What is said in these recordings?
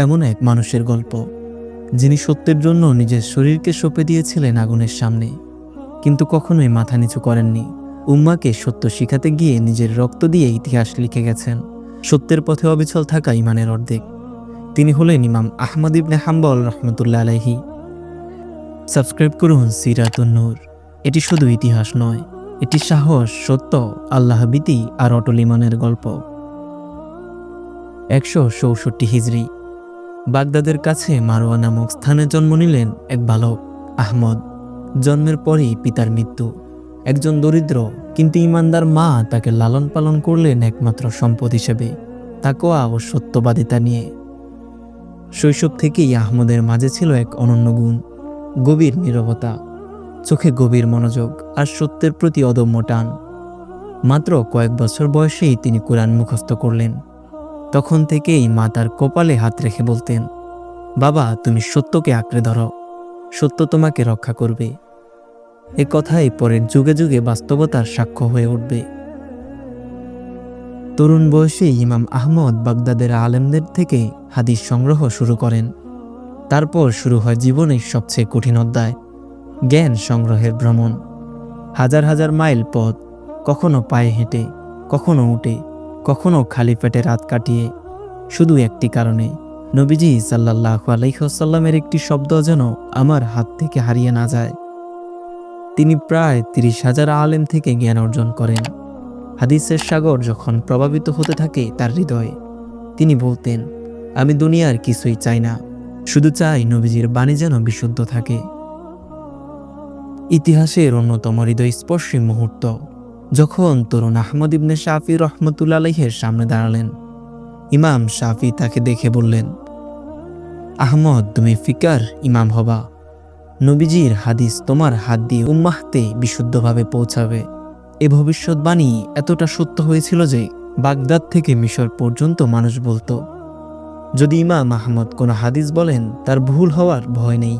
এমন এক মানুষের গল্প, যিনি সত্যের জন্য নিজের শরীরকে সঁপে দিয়েছিলেন আগুনের সামনে, কিন্তু কখনোই মাথা নিচু করেননি। উম্মাকে সত্য শিখাতে গিয়ে নিজের রক্ত দিয়ে ইতিহাস লিখে গেছেন। সত্যের পথে অবিচল থাকা ইমানের অর্ধেক। তিনি হলেন ইমাম আহমদ ইবনে হাম্বল রহমতুল্লাহ আলাইহি। সাবস্ক্রাইব করুন সিরাতুন নূর। এটি শুধু ইতিহাস নয়, এটি সাহস, সত্য, আল্লাহভীতি আর অটল ইমানের গল্প। 164 হিজরি, বাগদাদের কাছে মারওয়া নামক স্থানে জন্ম নিলেন এক বালক আহমদ। জন্মের পরেই পিতার মৃত্যু। একজন দরিদ্র কিন্তু ইমানদার মা তাকে লালন পালন করলেন একমাত্র সম্পদ হিসেবে, তাকওয়া ও সত্যবাদিতা নিয়ে। শৈশব থেকেই আহমদের মাঝে ছিল এক অনন্য গুণ, গভীর নীরবতা, চোখে গভীর মনোযোগ আর সত্যের প্রতি অদম্য টান। মাত্র কয়েক বছর বয়সেই তিনি কুরআন মুখস্থ করলেন। তখন থেকেই মা তার কপালে হাত রেখে বলতেন, বাবা, তুমি সত্যকে আঁকড়ে ধরো, সত্য তোমাকে রক্ষা করবে। এ কথাই পরের যুগে যুগে বাস্তবতার সাক্ষ্য হয়ে উঠবে। তরুণ বয়সেই ইমাম আহমদ বাগদাদের আলেমদের থেকে হাদিস সংগ্রহ শুরু করেন। তারপর শুরু হয় জীবনের সবচেয়ে কঠিন অধ্যায়, জ্ঞান সংগ্রহের ভ্রমণ। হাজার হাজার মাইল পথ, কখনো পায়ে হেঁটে, কখনো উঠে, কখনো খালি পেটে রাত কাটিয়ে, শুধু একটি কারণে, নবীজি সাল্লাল্লাহু আলাইহি ওয়াসাল্লামের একটি শব্দ যেন আমার হাত থেকে হারিয়ে না যায়। তিনি প্রায় 30,000 আলেম থেকে জ্ঞান অর্জন করেন। হাদিসের সাগর যখন প্রভাবিত হতে থাকে তার হৃদয়ে, তিনি বলতেন, আমি দুনিয়ার কিছুই চাই না, শুধু চাই নবীজির বাণী যেন বিশুদ্ধ থাকে। ইতিহাসের অন্যতম হৃদয়স্পর্শী মুহূর্ত, যখন তরুণ আহমদ ইবনে শাফি রহমতুল্লাহ আলাইহির সামনে দাঁড়ালেন। ইমাম শাফি তাকে দেখে বললেন, আহমদ, তুমি ফিকার ইমাম হবা। নবীজির হাদিস তোমার হাত দিয়ে উম্মাহতে বিশুদ্ধভাবে পৌঁছাবে। এ ভবিষ্যৎবাণী এতটা সত্য হয়েছিল যে বাগদাদ থেকে মিশর পর্যন্ত মানুষ বলতো, যদি ইমাম আহমদ কোনো হাদিস বলেন তার ভুল হওয়ার ভয় নেই।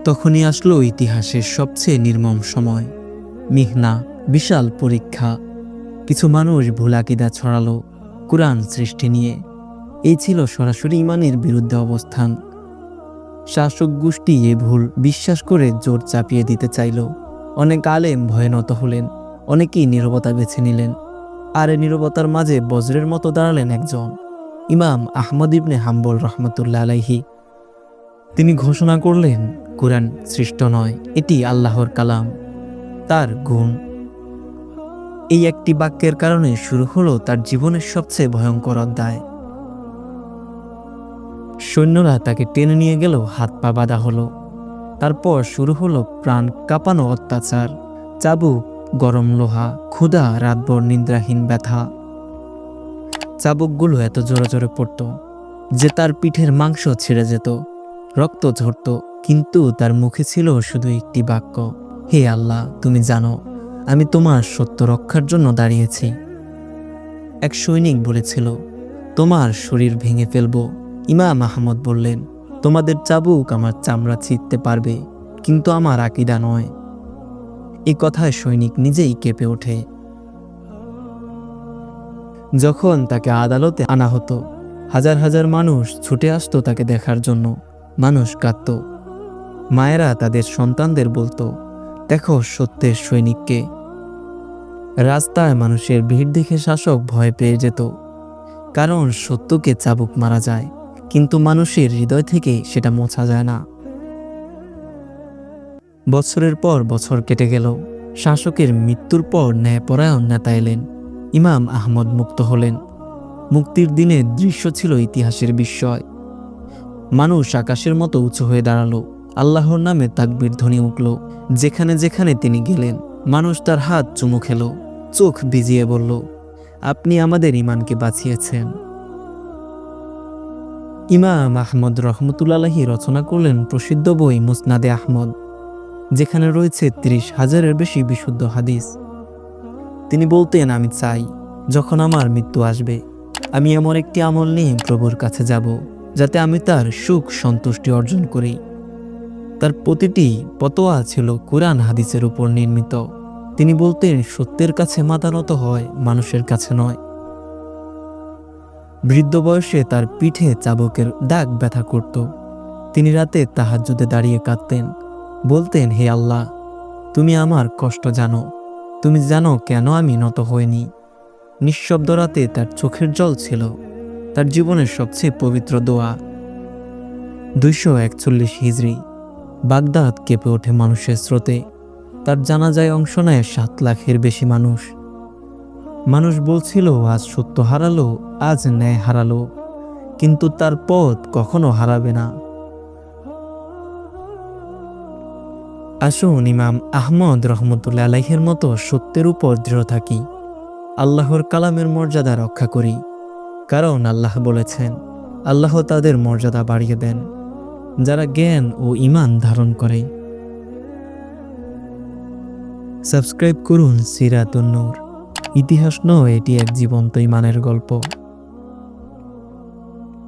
তখনই আসলো ইতিহাসের সবচেয়ে নির্মম সময়, মিহনা, বিশাল পরীক্ষা। কিছু মানুষ ভুল আকীদা ছড়ালো কুরআন সৃষ্টি নিয়ে। এই ছিল সরাসরি ইমানের বিরুদ্ধে অবস্থান। শাসক গোষ্ঠী এ ভুল বিশ্বাস করে জোর চাপিয়ে দিতে চাইল। অনেক আলেম ভয়ে নত হলেন, অনেকেই নীরবতা বেছে নিলেন। আর এ নীরবতার মাঝে বজ্রের মতো দাঁড়ালেন একজন, ইমাম আহমদ ইবনে হাম্বল রহমতুল্লাহ আলাইহি। তিনি ঘোষণা করলেন, কুরআন সৃষ্ট নয়, এটি আল্লাহর কালাম, তার গুণ। এই একটি বাক্যের কারণে শুরু হলো তার জীবনের সবচেয়ে ভয়ঙ্কর অধ্যায়। সৈন্যরা তাকে টেনে নিয়ে গেল, হাত পা বাঁধা হলো। তারপর শুরু হলো প্রাণ কাঁপানো অত্যাচার, চাবুক, গরম লোহা, ক্ষুধা, রাতভর নিদ্রাহীন ব্যথা। চাবুকগুলো এত জোরে জোরে পড়ত যে তার পিঠের মাংস ছিঁড়ে যেত, রক্ত ঝরত, কিন্তু তার মুখে ছিল শুধু একটি বাক্য, হে আল্লাহ, তুমি জানো আমি তোমার সত্য রক্ষার জন্য দাঁড়িয়েছি। এক সৈনিক বলেছিল, তোমার শরীর ভেঙে ফেলবো। ইমাম আহমদ বললেন, তোমাদের চাবুক আমার চামড়া ছিঁড়তে পারবে, কিন্তু আমার আকীদা নয়। এই কথায় সৈনিক নিজেই কেঁপে ওঠে। যখন তাকে আদালতে আনা হতো, হাজার হাজার মানুষ ছুটে আসতো তাকে দেখার জন্য। মানুষ কাঁদত, মায়েরা তাদের সন্তানদের বলতো, দেখো সত্যের সৈনিককে। রাস্তায় মানুষের ভিড় দেখে শাসক ভয় পেয়ে যেত, কারণ সত্যকে চাবুক মারা যায়, কিন্তু মানুষের হৃদয় থেকে সেটা মোছা যায় না। বছরের পর বছর কেটে গেল। শাসকের মৃত্যুর পর ন্যায়পরায়ণ নেতা এলেন। ইমাম আহমদ মুক্ত হলেন। মুক্তির দিনের দৃশ্য ছিল ইতিহাসের বিস্ময়। মানুষ আকাশের মতো উঁচু হয়ে দাঁড়ালো, আল্লাহর নামে তাকবীর ধ্বনি উঠল। যেখানে যেখানে তিনি গেলেন, মানুষ তার হাত চুমু খেল, চোখ ভিজিয়ে বলল, আপনি আমাদের ইমানকে বাঁচিয়েছেন। ইমাম আহমদ রহমতুল্লাহ আলাইহি রচনা করলেন প্রসিদ্ধ বই মুসনাদে আহমদ, যেখানে রয়েছে 30,000-এর বেশি বিশুদ্ধ হাদিস। তিনি বলতেন, আমি চাই যখন আমার মৃত্যু আসবে, আমি এমন একটি আমল নিয়ে প্রভুর কাছে যাব যাতে আমি তার সুখ সন্তুষ্টি অর্জন করি। তার প্রতিটি ফতোয়া ছিল কুরআন হাদিসের উপর নির্মিত। তিনি বলতেন, সত্যের কাছে মাথা নত হয়, মানুষের কাছে নয়। বৃদ্ধ বয়সে তার পিঠে চাবুকের দাগ ব্যথা করত। তিনি রাতে তাহাজ্জুদে দাঁড়িয়ে কাঁদতেন, বলতেন, হে আল্লাহ, তুমি আমার কষ্ট জানো, তুমি জানো কেন আমি নত হইনি। নিঃশব্দ রাতে তার চোখের জল ছিল তার জীবনের সবচেয়ে পবিত্র দোয়া। 241 হিজরি, বাগদাদ কেঁপে ওঠে মানুষের স্রোতে। তার জানাজায় অংশ নেয় 7 লাখের বেশি মানুষ। মানুষ বলছিল আজ সত্য হারালো, আজ ন্যায় হারালো, কিন্তু তার পথ কখনো হারাবে না। আসুন ইমাম আহমদ রহমতুল্লাহ আলাইহির মতো সত্যের উপর দৃঢ় থাকি, আল্লাহর কালামের মর্যাদা রক্ষা করি। কারণ আল্লাহ বলেছেন, আল্লাহ তাদের মর্যাদা বাড়িয়ে দেন যারা জ্ঞান ও ঈমান ধারণ করে। সাবস্ক্রাইব করুন সিরাতুন নূর। ইতিহাস নয়, এটি এক জীবন্ত ঈমানের গল্প।